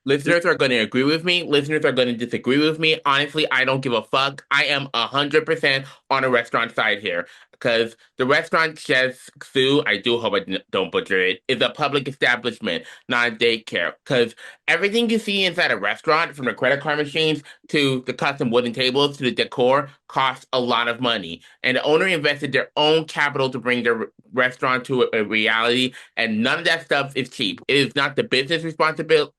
Listeners are going to agree with me. Listeners are going to disagree with me. Honestly, I don't give a fuck. I am 100% on a restaurant side here because the restaurant Chef's Sue, I do hope I don't butcher it, is a public establishment, not a daycare. Because everything you see inside a restaurant, from the credit card machines to the custom wooden tables to the decor, costs a lot of money. And the owner invested their own capital to bring their restaurant to a reality, and none of that stuff is cheap. It is not the business responsibility,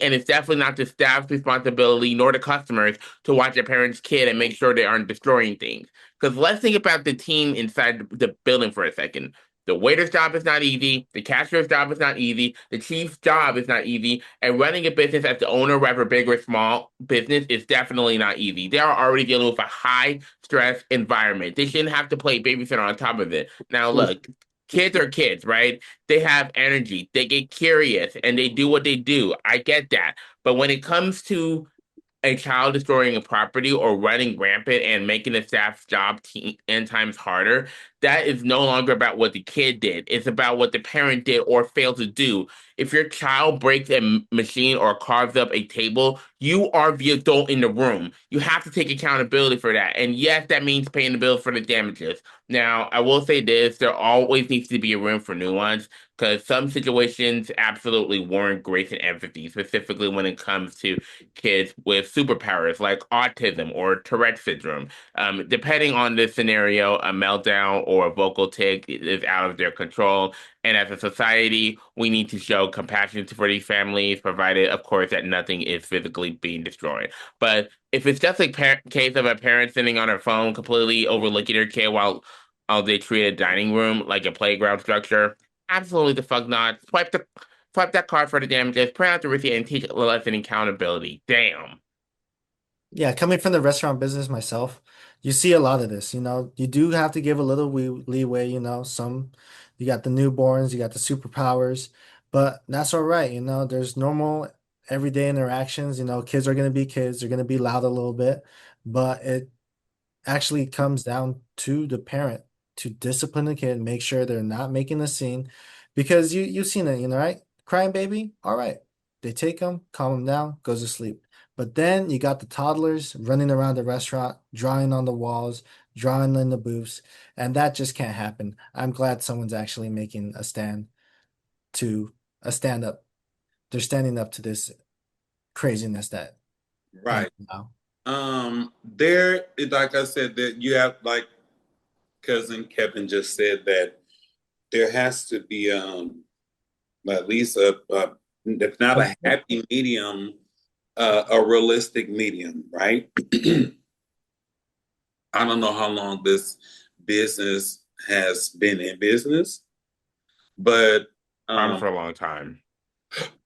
and it's definitely not the staff's responsibility nor the customers to watch their parents' kid and make sure they aren't destroying things. Because let's think about the team inside the building for a second. The waiter's job is not easy. The cashier's job is not easy. The chief's job is not easy. And running a business as the owner, whether big or small business, is definitely not easy. They are already dealing with a high stress environment. They shouldn't have to play babysitter on top of it. Now, look, kids are kids, right? They have energy, they get curious, and they do what they do. I get that. But when it comes to a child destroying a property or running rampant and making the staff's job 10 times harder, that is no longer about what the kid did. It's about what the parent did or failed to do. If your child breaks a machine or carves up a table, you are the adult in the room. You have to take accountability for that. And yes, that means paying the bill for the damages. Now, I will say this, there always needs to be a room for nuance because some situations absolutely warrant grace and empathy, specifically when it comes to kids with superpowers like autism or Tourette syndrome. Depending on the scenario, a meltdown or a vocal tic is out of their control. And as a society, we need to show compassion for these families, provided, of course, that nothing is physically being destroyed. But if it's just a case of a parent sitting on her phone, completely overlooking their kid while they treat a dining room like a playground structure, absolutely the fuck not. Swipe that card for the damages, print out the receipt, and teach a lesson in accountability. Damn. Yeah, coming from the restaurant business myself, you see a lot of this, you do have to give a little leeway, you got the newborns, you got the superpowers, but that's all right, there's normal everyday interactions, kids are going to be kids, they're going to be loud a little bit, but it actually comes down to the parent to discipline the kid, make sure they're not making a scene, because you've seen it, right? Crying baby, all right. They take him, calm him down, goes to sleep. But then you got the toddlers running around the restaurant, drawing on the walls, drawing in the booths, and that just can't happen. I'm glad someone's actually making to a stand up. They're standing up to this craziness that Right. now. Like I said, that you have, like cousin Kevin just said, that there has to be at least if not a happy medium, a realistic medium, right? I don't know how long this business has been in business, but Probably um, for a long time.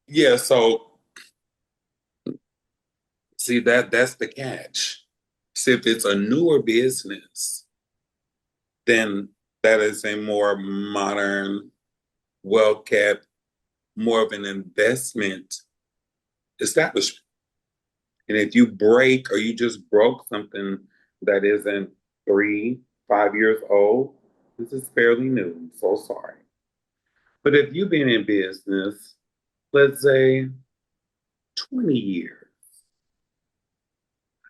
yeah. So see, that's the catch. See, if it's a newer business, then that is a more modern, well kept, more of an investment establishment. And if you break or you just broke something that isn't 3, 5 years old, This is fairly new. So sorry. But if you've been in business, let's say 20 years,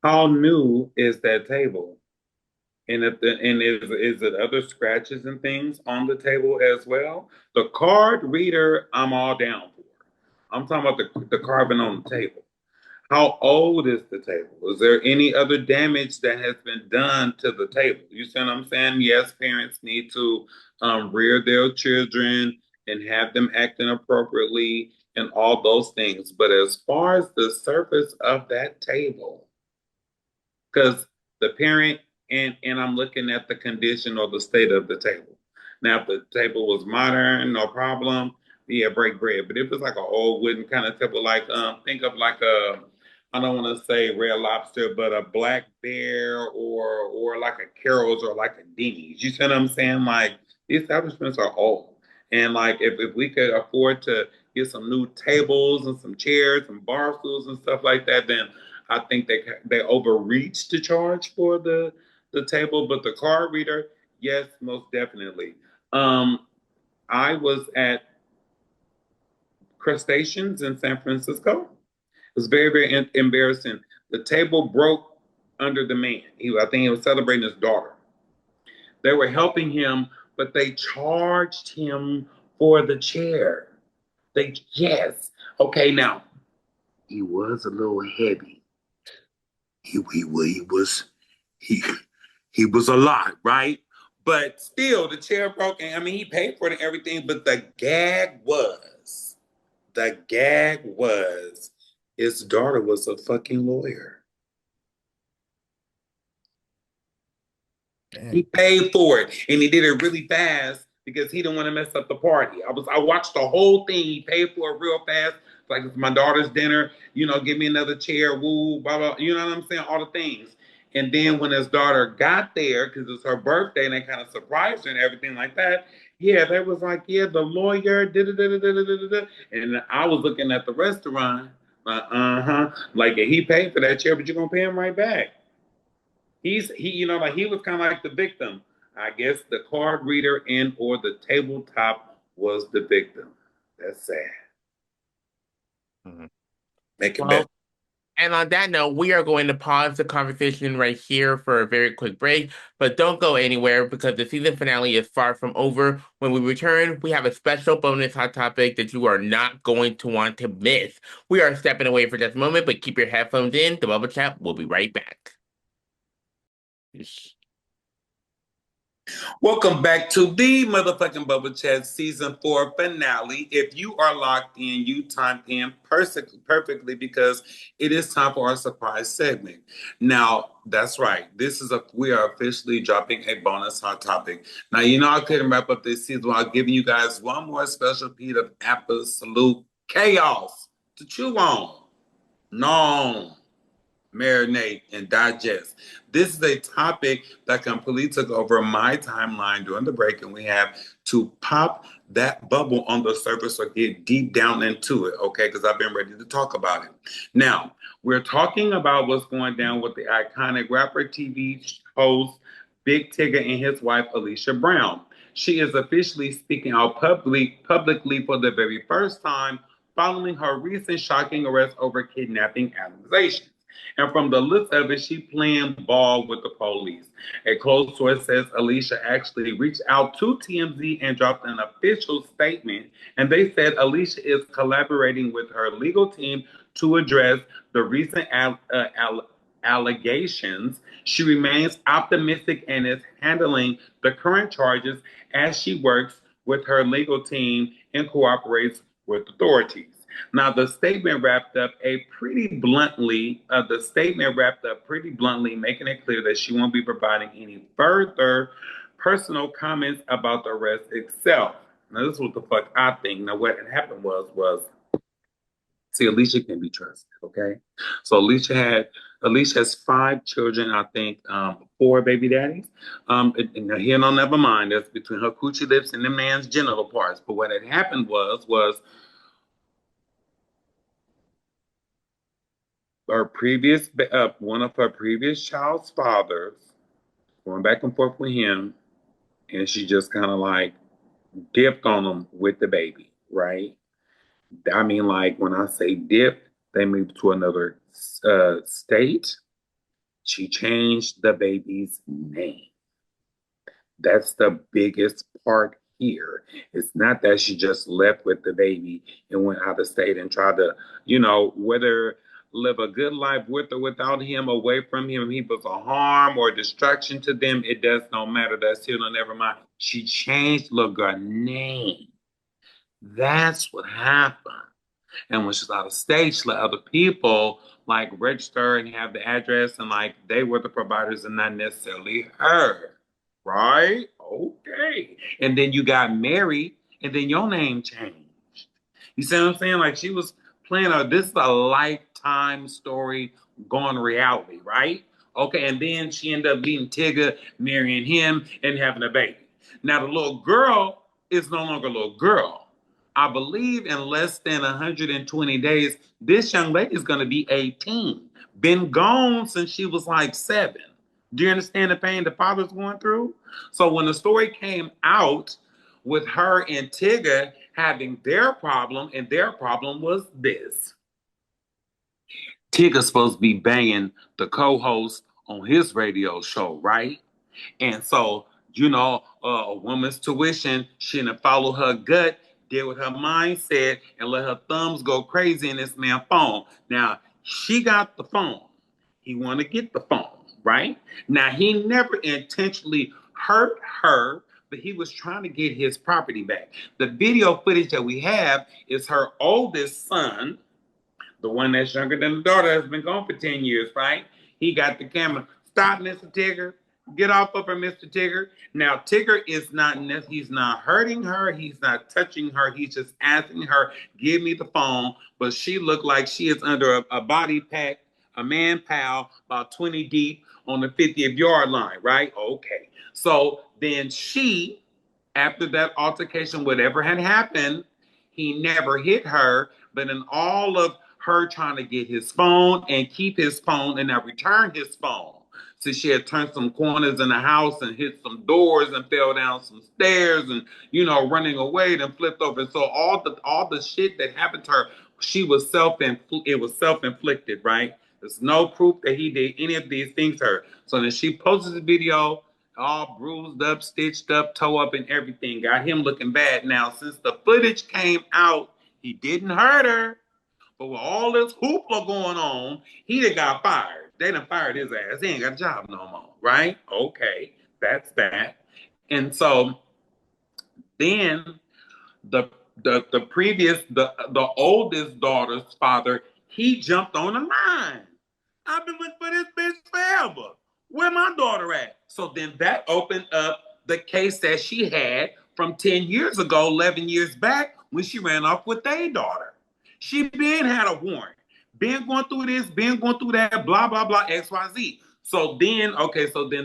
how new is that table? And is it other scratches and things on the table as well? The card reader, I'm all down for. I'm talking about the carbon on the table. How old is the table? Is there any other damage that has been done to the table? You see what I'm saying? Yes, parents need to rear their children and have them acting appropriately and all those things. But as far as the surface of that table, because the parent and I'm looking at the condition or the state of the table. Now, if the table was modern, no problem. Yeah, break bread. But if it's like an old wooden kind of table, like think of like a I don't want to say Red Lobster, but a Black Bear or like a Carol's or like a Denny's. You see what I'm saying? Like these establishments are old, and like if we could afford to get some new tables and some chairs and bar stools and stuff like that, then I think they overreached to charge for the table, but the card reader, yes, most definitely. Um, I was at Crustaceans in San Francisco. It was very embarrassing. The table broke under the man. I think he was celebrating his daughter. They were helping him, but they charged him for the chair. Yes. Okay, now he was a little heavy. He was he he was a lot, right? But still, the chair broke, and I mean, he paid for it and everything. But the gag was, his daughter was a fucking lawyer. He Dang. paid for it, and he did it really fast because he didn't want to mess up the party. I watched the whole thing. He paid for it real fast. Like it's my daughter's dinner, give me another chair, woo, blah blah. You know what I'm saying? All the things. And then when his daughter got there, because it's her birthday, and they kind of surprised her and everything like that. Yeah, they was like, yeah, the lawyer, da da da da da da da. And I was looking at the restaurant, like yeah, he paid for that chair, but you're gonna pay him right back. Like he was kind of like the victim. I guess the card reader and or the tabletop was the victim. That's sad. Mhm. Make it better. Well, and on that note, we are going to pause the conversation right here for a very quick break, but don't go anywhere because the season finale is far from over. When we return, we have a special bonus hot topic that you are not going to want to miss. We are stepping away for just a moment, but keep your headphones in. The Bubble Chat will be right back. Welcome back to the motherfucking Bubble Chat season 4 finale. If you are locked in, you timed in perfectly because it is time for our surprise segment. Now, that's right. We are officially dropping a bonus hot topic. Now, I couldn't wrap up this season without giving you guys one more special piece of absolute chaos to chew on. No, marinate, and digest. This is a topic that completely took over my timeline during the break, and we have to pop that bubble on the surface or get deep down into it, okay? Because I've been ready to talk about it. Now, we're talking about what's going down with the iconic rapper TV host Big Tigger and his wife Alicia Brown. She is officially speaking out publicly for the very first time following her recent shocking arrest over kidnapping accusations. And from the looks of it, she playing ball with the police. A close source says Alicia actually reached out to TMZ and dropped an official statement. And they said Alicia is collaborating with her legal team to address the recent allegations. She remains optimistic and is handling the current charges as she works with her legal team and cooperates with authorities. Now, the statement wrapped up pretty bluntly. Making it clear that she won't be providing any further personal comments about the arrest itself. Now, this is what the fuck I think. Now, what had happened was see, Alicia can be trusted. Okay, so Alicia has 5 children. I think 4 baby daddies. And here, no, never mind. That's between her coochie lips and the man's genital parts. But what had happened was one of her previous child's fathers, going back and forth with him, and she just kind of like dipped on them with the baby, right? I mean, like when I say dipped, they moved to another state. She changed the baby's name. That's the biggest part here. It's not that she just left with the baby and went out of state and tried to, whether live a good life with or without him, away from him, he was a harm or a distraction to them. It does not matter. That's still never mind. She changed little girl name. That's what happened. And when she's out of state, she let other people like register and have the address, and like they were the providers and not necessarily her. Right? Okay. And then you got married, and then your name changed. You see what I'm saying? Like she was playing this is a lifetime story going reality, right? Okay, and then she ended up meeting Tigger, marrying him, and having a baby. Now the little girl is no longer a little girl. I believe in less than 120 days, this young lady is going to be 18. Been gone since she was like 7. Do you understand the pain the father's going through? So when the story came out with her and Tigger having their problem, and their problem was this. Tigger's supposed to be banging the co-host on his radio show, right? And so, a woman's tuition, she didn't follow her gut, deal with her mindset, and let her thumbs go crazy in this man's phone. Now, she got the phone. He wanted to get the phone, right? Now, he never intentionally hurt her, but he was trying to get his property back. The video footage that we have is her oldest son, the one that's younger than the daughter, has been gone for 10 years, right? He got the camera. Stop, Mr. Tigger. Get off of her, Mr. Tigger. Now, Tigger is not, he's not hurting her. He's not touching her. He's just asking her, give me the phone. But she looked like she is under a body pack, a man pal, about 20 deep on the 50th yard line, right? Okay. So then she, after that altercation, whatever had happened, he never hit her. But in all of her trying to get his phone and keep his phone and not return his phone. So she had turned some corners in the house and hit some doors and fell down some stairs and, running away and flipped over. And so all the shit that happened to her, it was self-inflicted, right? There's no proof that he did any of these things to her. So then she posted the video, all bruised up, stitched up, toe up, and everything. Got him looking bad. Now, since the footage came out, he didn't hurt her. But with all this hoopla going on, he done got fired. They done fired his ass. He ain't got a job no more, right? Okay, that's that. And so then the the oldest daughter's father, he jumped on the line. I've been looking for this bitch forever. Where my daughter at? So then that opened up the case that she had from 10 years ago, 11 years back, when she ran off with their daughter. She been had a warrant. Been going through this, been going through that, blah, blah, blah, XYZ. So then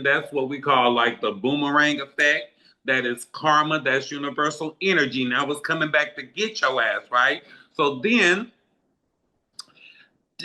that's what we call like the boomerang effect. That is karma, that's universal energy. Now it's coming back to get your ass, right? So then,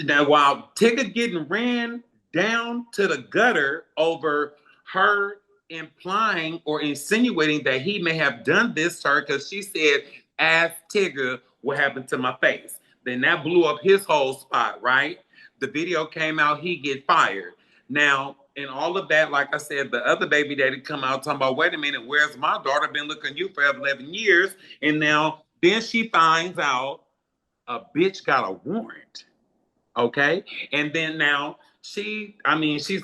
now while Tigger getting ran down to the gutter over her implying or insinuating that he may have done this to her because she said, ask Tigger what happened to my face. Then that blew up his whole spot, right? The video came out, he get fired. Now, in all of that, like I said, the other baby daddy come out talking about, wait a minute, where's my daughter? Been looking at you for 11 years. And now, then she finds out a bitch got a warrant. Okay. And then now she's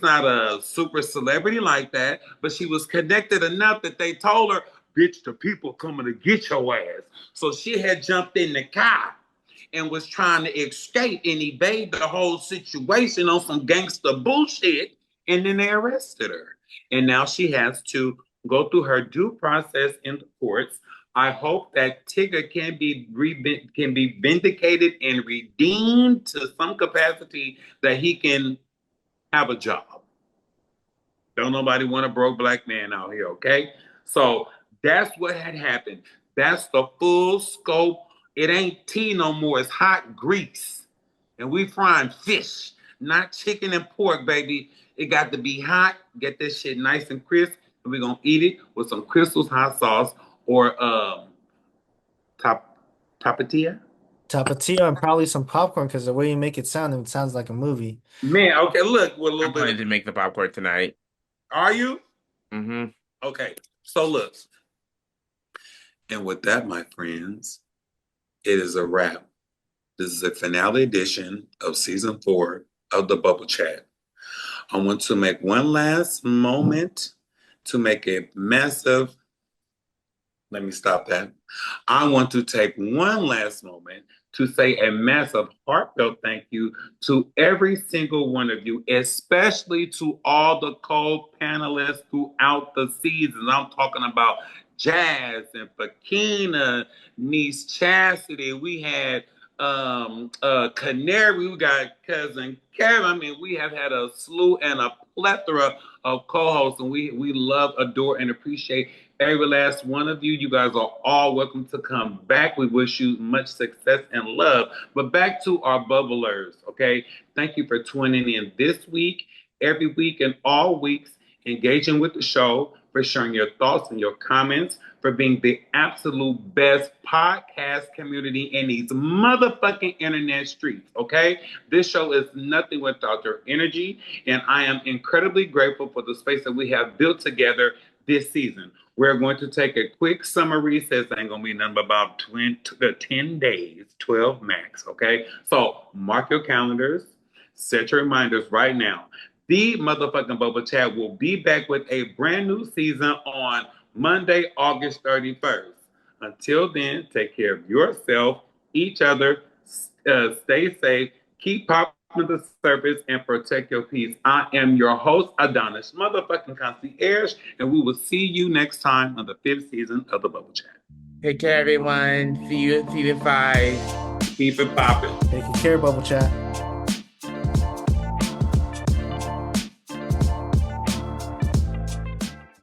not a super celebrity like that, but she was connected enough that they told her, bitch, the people coming to get your ass. So she had jumped in the car and was trying to escape and evade the whole situation on some gangster bullshit. And then they arrested her. And now she has to go through her due process in the courts. I hope that Tigger can be vindicated and redeemed to some capacity that he can have a job. Don't nobody want a broke black man out here, okay? So that's what had happened. That's the full scope. It ain't tea no more. It's hot grease. And we frying fish, not chicken and pork, baby. It got to be hot. Get this shit nice and crisp. and we're gonna eat it with some Crystal's hot sauce or tapatía. Tapatio and probably some popcorn because the way you make it sounds like a movie. Man, okay, look, with a little I'm planning bit. to make the popcorn tonight. Are you? Mm-hmm. Okay, so look. And with that, my friends, it is a wrap. This is a finale edition of season 4 of the Bubble Chat. I want to make one last moment to make a massive, let me stop that. I want to take one last moment to say a massive heartfelt thank you to every single one of you, especially to all the co-panelists throughout the season. I'm talking about Jazz and Fakina, Niece Chastity. We had Canary, we got cousin Kevin. I mean, we have had a slew and a plethora of co-hosts, and we love, adore, and appreciate every last one of you. You guys are all welcome to come back. We wish you much success and love. But back to our bubblers, okay? Thank you for tuning in this week, every week, and all weeks, engaging with the show, for sharing your thoughts and your comments, for being the absolute best podcast community in these motherfucking internet streets, okay? This show is nothing without your energy, and I am incredibly grateful for the space that we have built together this season. We're going to take a quick summer recess. Ain't going to be nothing but about 10 days, 12 max, okay? So mark your calendars, set your reminders right now. The motherfucking Bubble Chat will be back with a brand new season on Monday, August 31st. Until then, take care of yourself, each other, stay safe, keep popping the surface, and protect your peace. I am your host, Adonis motherfucking Concierge, and we will see you next time on the 5th season of the Bubble Chat. Take care, everyone. See you in season 5. Keep it popping. Take care, Bubble Chat.